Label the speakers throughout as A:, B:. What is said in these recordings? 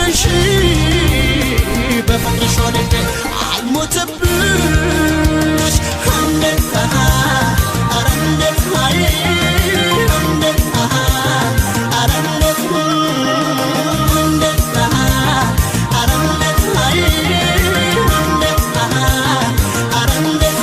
A: ካልበሽ በፍቅርሽ ወድቄ አልሞትብሽ እንዴት ኧረ እንዴት አይ እንዴት ኧረ እንዴት እንዴት ኧረ እንዴት አይ እንዴት ኧረ እንዴት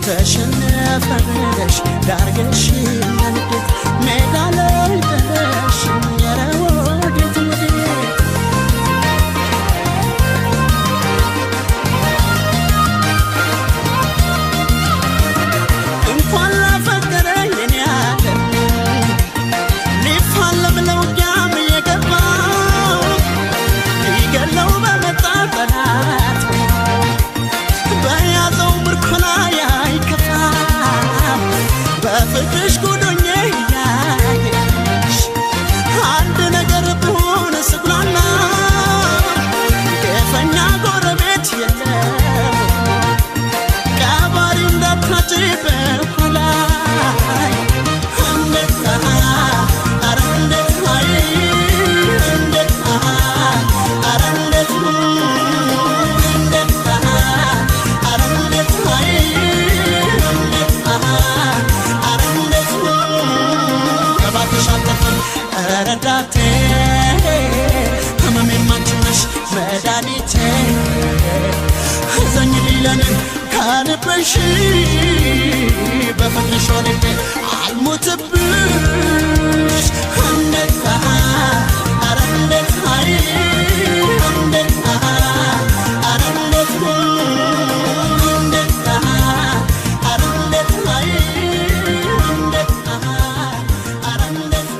A: ተሸነፈሽ ዳርገሽ እንዴት ሜዳ ላይ ተሽ የረወዴት ወዴት እንኳን ላፈቀረ የኔ ዓለም ሊፋለም ለውጊያም የገባ ሊገለው በመጣ ጠላት በያዘው ምርኮ ላይ አይከፋ በፍቅርሽ ጉዶኜ ያየሽ አንድ ነገር ብሆን ስጉላላ ገፈኛ ጎረቤት የለው ቀባሪ እንዳታጭ በኋላ እንዴት ኧረ እንዴት አይ እንዴት ኧረ እንዴት እንዴት ኧረ እንዴት አይ እንዴት ኧረ እንዴት እባክሽ አትጥፊ ረዳቴ ህመሜም አንቺ ነሽ መድኃኒቴ ዘኝልኝ ለኔ ካልበሽ በፍቅርሽ ወድቄ አልሞትብሽ እንዴት ኧረ እንዴት አይ እንዴት ኧረ እንዴት እንዴት ኧረ እንዴት አይ እንዴት ኧረ እንዴት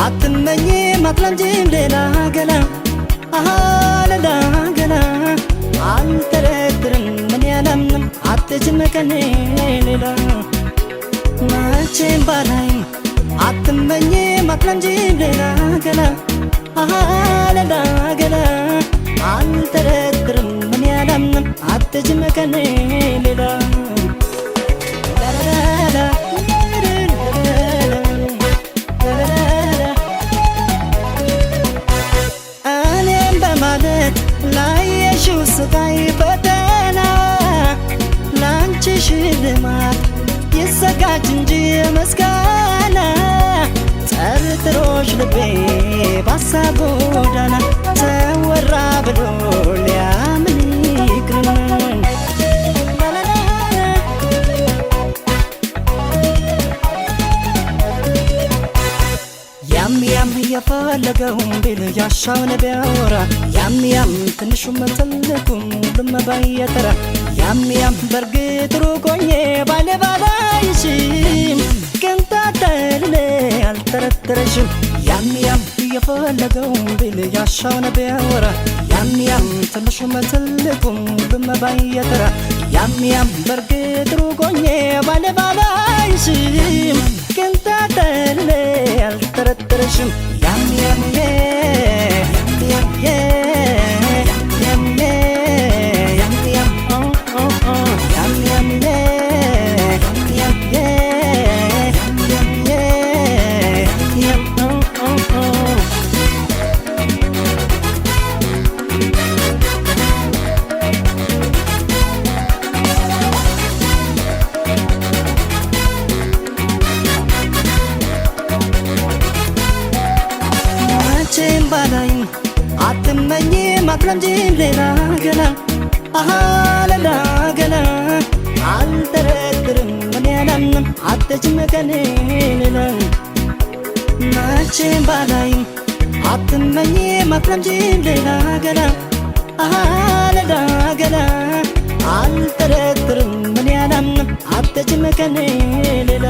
A: አትመኝ ማትላንጂም ሌላ ገላ ሌላ ገላ አልጠረጥርም ምን ያላምንም አትችም ከኔ ሌላ መቼም ባላይ አትመኝ ማትላንጂም ሌላ ገላ ሌላ ገላ አልጠረጥርም ምን ያላምንም አትችም ከኔ ሌላ ስቃይ ፈተና ላንቺ ሽልማት ይዘጋጅ እንጂ ምስጋና ጠርጥሮሽ ልቤ ባሳብ ጎዳና ተወራ ብሎ ሊያምን ይቅርም ያም የፈለገውን ቢል ያሻውን ቢያወራ ያም ትንሹም ትልቁም ሁሉም ባየተራ ያም በርግጥ ሩቆኜ ባለባላይሽም ቅንጣት አልጠረጠረሽም ያም የፈለገውን ቢል ያሻውን ቢያወራ ያም ትንሹም ትልቁም ሁሉም ባየተራ ያም በርግጥ ሩቆኜ ባለባላይሽም ቅንጣት ቅንጣጠል ያልጠረጠረሽም ያም ያም ያም ያም ያም ያም ያም ያም ባላይም አትመኝም አትለምጂም ሌላ ገላ ሌላ ገላ አልጠረጥርም እኔ አላምንም አትሄጂም ከኔ ሌላ መቼም ባላይም አትመኝም አትለምጂም ሌላ ገላ ሌላ ገላ አልጠረጥርም እኔ አላምንም አትሄጂም ከኔ ሌላ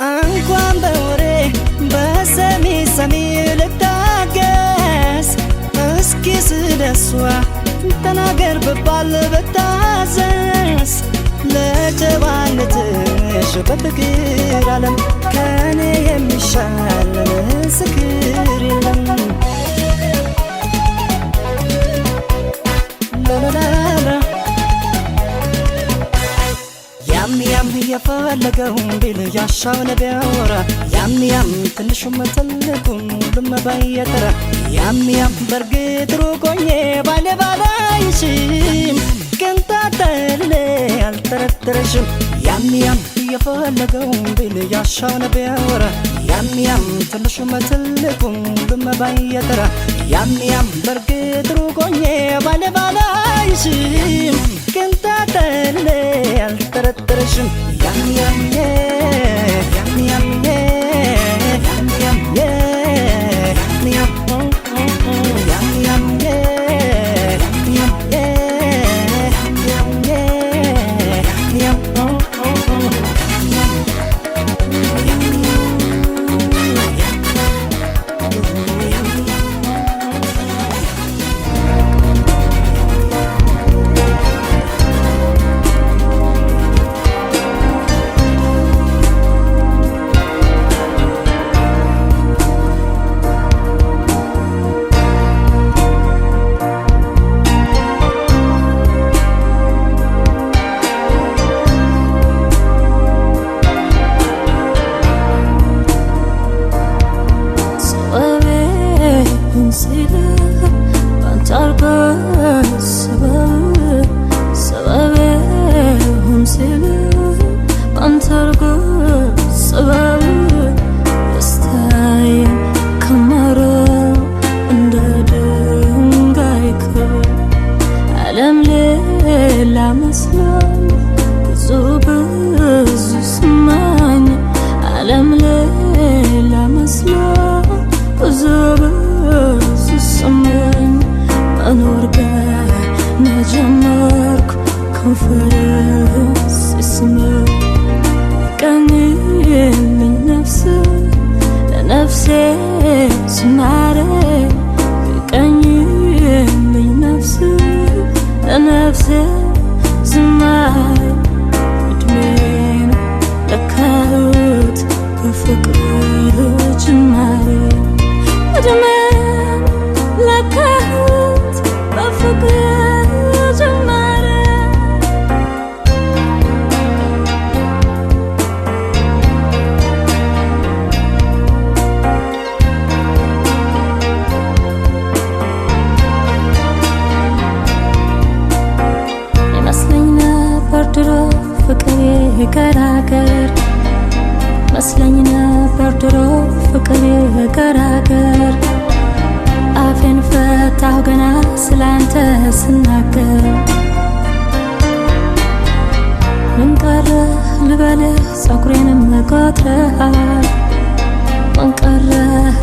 A: እንኳን በወሬ በሰሚ ሰሚ ልታገስ እስኪ ስለሷ ተናገር ብባል ብታዘዝ ለጀዋነትሽ በፍቅር ዓለም ከኔ የሚሻል ምስክር የለም ያም ያም የፈለገውን ቢል ያሻውን ቢያወራ ያም ያም ትንሹም ትልቁም ሁሉም ባየተራ ያም ያም በርግጥ ሩቆኜ ባለ ባላይሽም ቅንጣጠል ያልጠረጠረሽም ያም ያም የፈለገውን ቢል ያሻውን ቢያወራ ያም ያም ትንሹም ትልቁም ሁሉም ባየተራ ያም ያም በርግጥ ሩቆኜ ባለ ባላይሽም ቅንጣጠል ያልጠረጠረሽም ያም ያም ያም ያም ያም ያም ያም መስለኝ ነበር ድሮ ፍቅር የገራገር አፌን ፈታሁ ገና ስላንተ ስናገር ምን ቀረ ልበልህ ፀጉሬንም ቆጥረሃል ምን ቀረ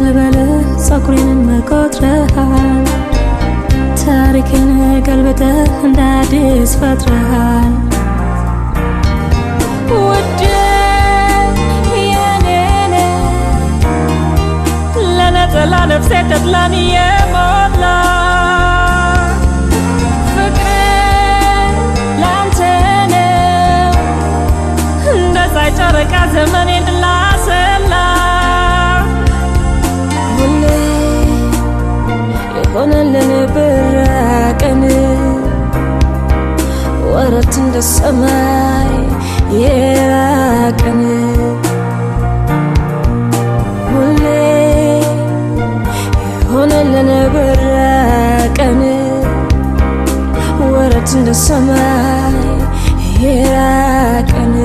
A: ልበልህ ፀጉሬንም ቆጥረሃል ታሪኬን ገልብጠህ እንደ አዲስ ፈጥረሃል ውዴ የኔ ለነጠላ ነፍሴ ተድላን የሞላ ዘመኔን ላሰላ ሁሌ የሆነልን ብራቀን ወረት እንደ ሰማይ የራቀን ሁሌ የሆነልን ብራቀን ወረት እንደ ሰማይ የራቀን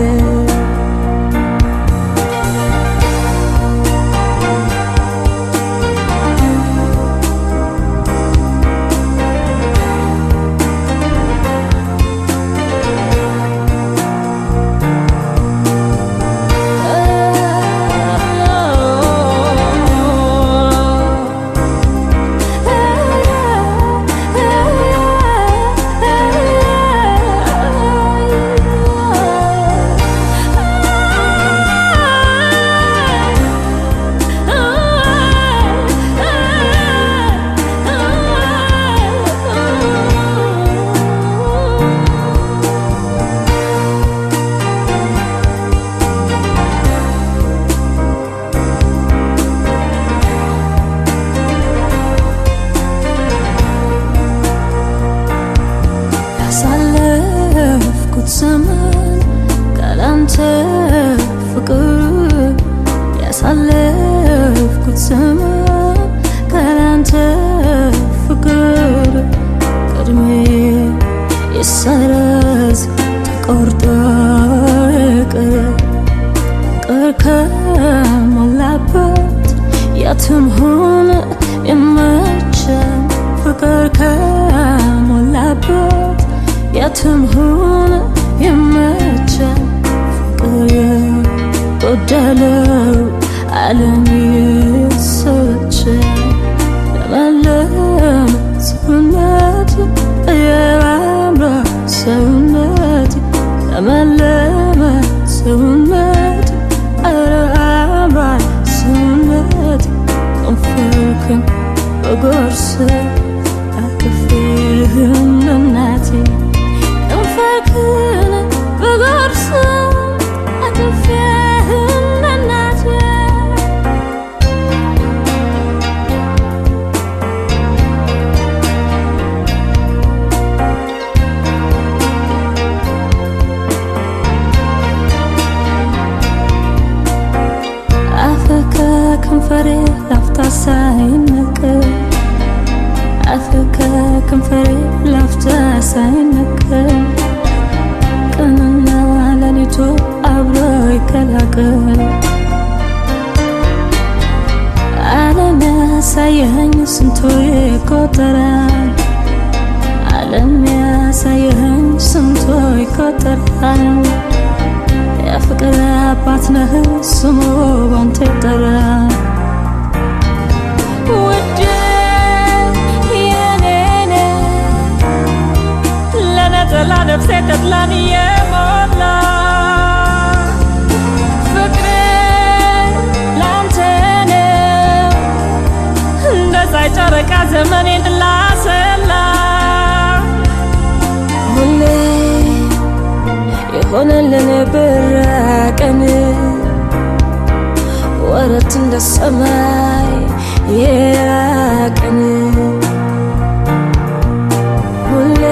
A: ዘመን ካላንተ ፍቅር ያሳለፍኩት ዘመን ካላንተ ፍቅር ቀድሜ ይሰረዝ ተቆርጦ ፍቅር ከሞላበት የትም ሆነ ይመቻል ፍቅር ከሞላበት የትም ሆነ ይመቻል ፍቅር የጎደለው ዓለም ይሰለቻል ለመለመ ሰውነት ያምራል ሰውነት ለመለመ ሰውነት ያምራል ሰውነት ከንፈርክን በጎርሰህ አቅፌህም እናቴ ከንፈርክን በጎርሰህ አቅፌህም እናቴ አፍህ ከከንፈሬ ላፍታ ሳይነቀል አፍህ ከከንፈሬ ላፍታ ሳይነቀል ቀንና ሌሊቱ አብሮ ይቀላቀል ዓለም ያሳየኸኝ ስንቱ ይቆጠራል ዓለም ያሳየኸኝ ስንቱ ይቆጠራል የፍቅር አባት ነህ ስሙ ባንተ ይጠራል ውዴ የኔ ነህ ለነጠላ ነፍሴ ተድላን የሞላ ፍቅሬ ላንተ ነው እንደ ፀሐይ ጨረቃ ዘመኔን ላሰላ ሁሌ የሆነልን ብራቀን ወረት እንደ ሰማይ የራቀን ሁሌ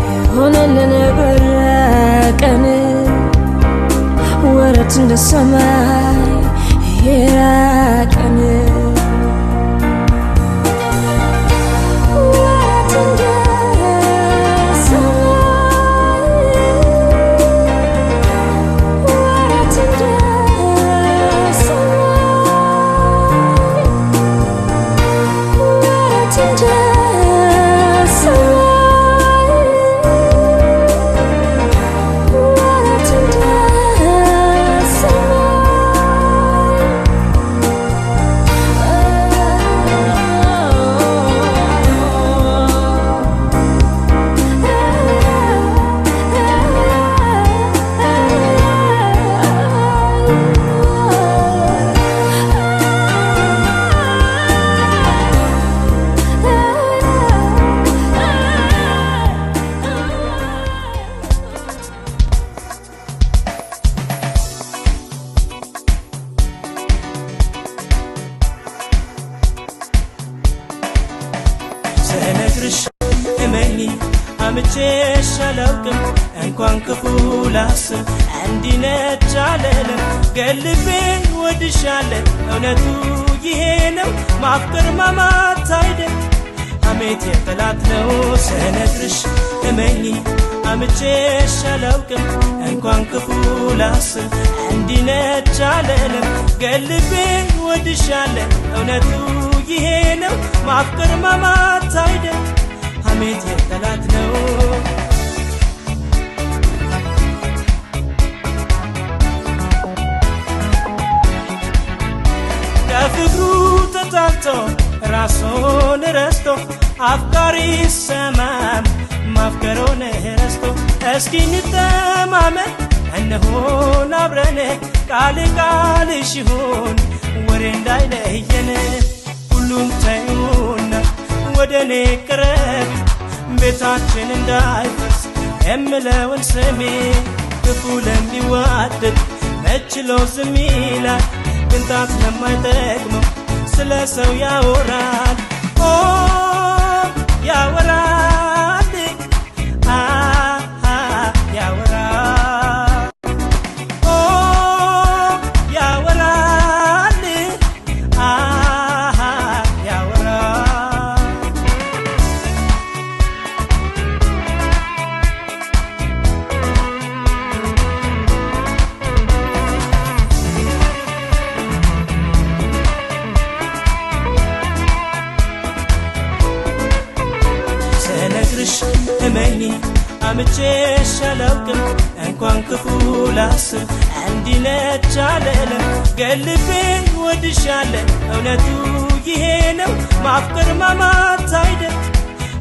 A: የሆነልን ብራቀን ወረት እንደ ሰማይ የራቀን አላውቅም እንኳን ክፉ ላስብ እንዲነች አልልም ገልቤን ወድሻለሁ እውነቱ ይሄ ነው ማፍቀር ማማት አይደል ሐሜት የጠላት ነው ስነግርሽ እመኚ አምቼሽ አላውቅም እንኳን ክፉ ላስብ እንዲነች አልልም ገልቤን ወድሻለሁ እውነቱ ይሄ ነው ማፍቀር ማማት አይደል ሐሜት የጠላት ነው ከፍቅሩ ተጣልቶ ራሱን ረስቶ አፍቃሪ ሰማም ማፍቀሩን ረስቶ እስኪ እንተማመን እንሆን አብረን ቃል ቃልሽ ይሁን ወሬ እንዳይለየን ሁሉም ተይውና ወደኔ ቅረብ ቤታችን እንዳይፈርስ የምለውን ስሜ ክፉ ለሚዋደድ መችሎ ዝም ይላል ቅንጣት ለማይጠቅመው ስለ ሰው ያወራል ያወራል ያወራል ያወራል ያወራል ስነግርሽ እመኚ አምቼሽ አላውቅም እንኳን ክፉ ላስብ እንዲነች አልልም ገልቤን ወድሻለሁ እውነቱ ይሄ ነው ማፍቀር ማማት አይደል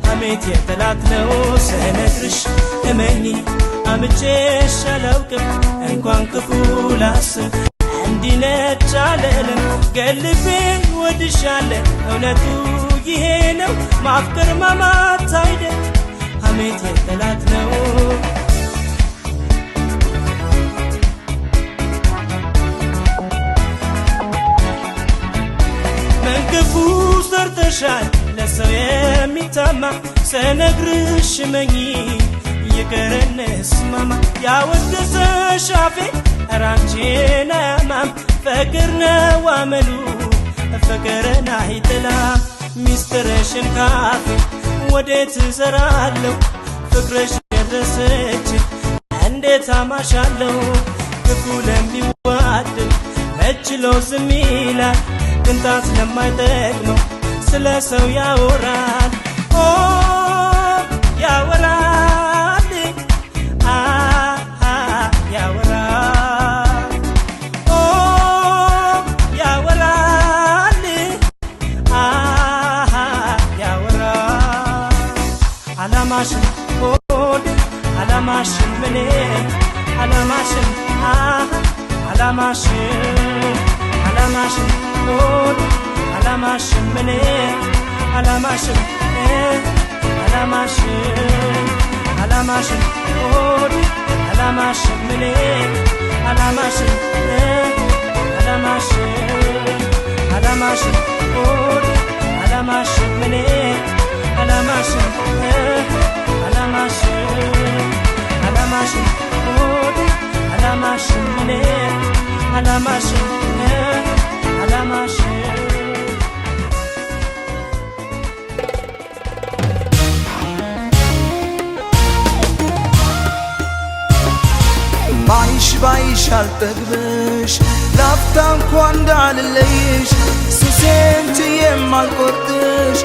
A: ሐሜት የጠላት ነው ስነግርሽ እመኚ አምቼሽ አላውቅም እንኳን ክፉ ላስብ እንዲነች አልልም ገልቤን ወድሻለሁ እውነቱ ይሄ ነው ማፍቀር ማማት አይደል ሐሜት የጠላት ነው ምን ክፉ ሰርተሻል ለሰው የሚታማ ስነግርሽ እመኚ ይቅር እንስማማ ያወደሰሽ አፌ ኧረ አንቺን አያማም ፍቅር ነው አመሉ ፍቅርን አይጥላም ሚስጥርሽን ካፌ ወዴት እዘራለሁ ፍቅርሽ የደረሰች እንዴት አማሻለሁ ክፉ ለሚዋደድ መችሎ ዝም ይላል ቅንጣት ለማይጠቅመው ስለ ሰው ያወራል ያወራል ያወራል ያወራል ያወራል አላማሽን ሆድ አላማሽን ምን አላማሽን አላማሽን አላማሽን ሆድ አላማሽን ምን አላማሽን አላማሽን አላማሽን ሆድ አላማሽን ምን አላማሽን አላማሽን አላማሽን ሆድ አላማሽን ምን አላማሽን አላማሽን አላማሽን ሆድ አላማሽን ምን አላማሽን አላማሽን
B: ባይሽ አልጠግብሽ ላፍታ እንኳን እንዳልለይሽ ሱሴን ትዬም አልቆርጥሽ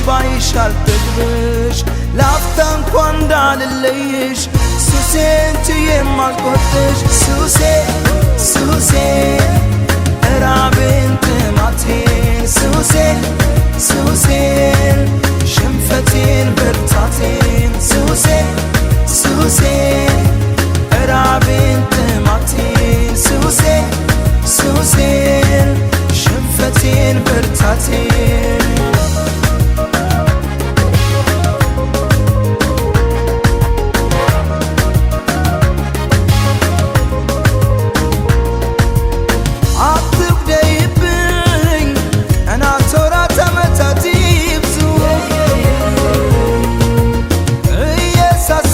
B: ባይሽ አልጠግብሽ ላፍታ እንኳን እንዳልለይሽ ሱሴን ትዬም አልቆርጥሽ ሱሴ እራቤን ጥማቴን ሱሴን ሽንፈቴን ብርታቴን ሱሴን እራቤን ጥማቴን ሱሴን ሽንፈቴን ብርታቴን አትጉደይብኝ እናቶራ ተመታቲ ብዙ እየሳሱ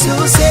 B: ኢየሱሴ